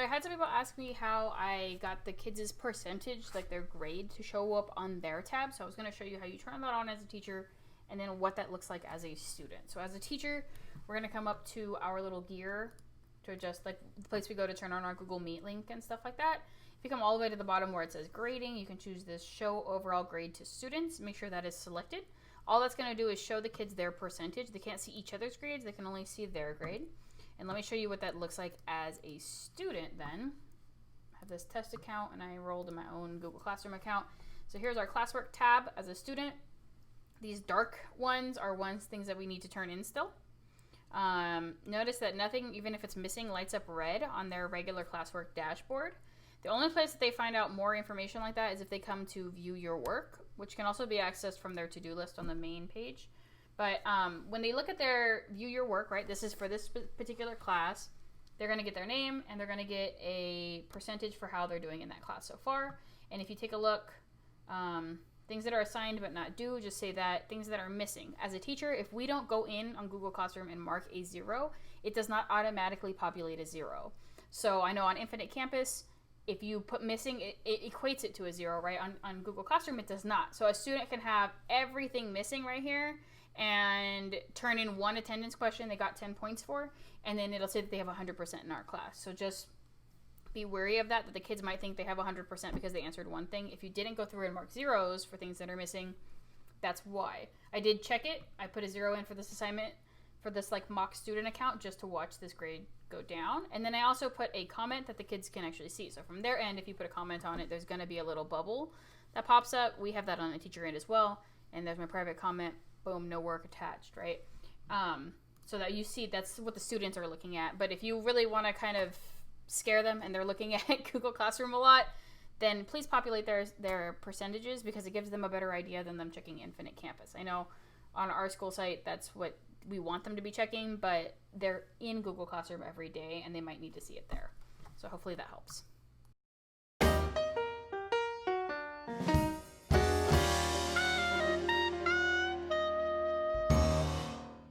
I had some people ask me how I got the kids' percentage, like their grade, to show up on their tab. So I was going to show you how you turn that on as a teacher and then what that looks like as a student. So as a teacher, we're going to come up to our little gear to adjust, like the place we go to turn on our Google Meet link and stuff like that. If you come all the way to the bottom where it says grading, you can choose this show overall grade to students. Make sure that is selected. All that's going to do is show the kids their percentage. They can't see each other's grades. They can only see their grade. And let me show you what that looks like as a student then. I have this test account and I enrolled in my own Google Classroom account. So here's our classwork tab as a student. These dark ones are things that we need to turn in still. Notice that nothing, even if it's missing, lights up red on their regular classwork dashboard. The only place that they find out more information like that is if they come to view your work, which can also be accessed from their to-do list on the main page. But when they look at their view your work, right, this is for this particular class, they're going to get their name and they're going to get a percentage for how they're doing in that class so far. And if you take a look, things that are assigned but not due, just say that. Things that are missing. As a teacher, if we don't go in on Google Classroom and mark a 0, it does not automatically populate a 0. So I know on Infinite Campus, if you put missing, it equates it to a 0, right? On Google Classroom, it does not. So a student can have everything missing right here and turn in one attendance question they got 10 points for, and then it'll say that they have 100% in our class. So just be wary of that the kids might think they have 100% because they answered one thing. If you didn't go through and mark 0s for things that are missing, that's why. I did check it. I put a 0 in for this assignment for this like mock student account just to watch this grade go down. And then I also put a comment that the kids can actually see. So from their end, if you put a comment on it, there's going to be a little bubble that pops up. We have that on the teacher end as well. And there's my private comment. Boom, no work attached, right? So that you see that's what the students are looking at. But if you really want to kind of scare them and they're looking at Google Classroom a lot, then please populate their percentages because it gives them a better idea than them checking Infinite Campus. I know on our school site, that's what we want them to be checking, but they're in Google Classroom every day and they might need to see it there. So hopefully that helps.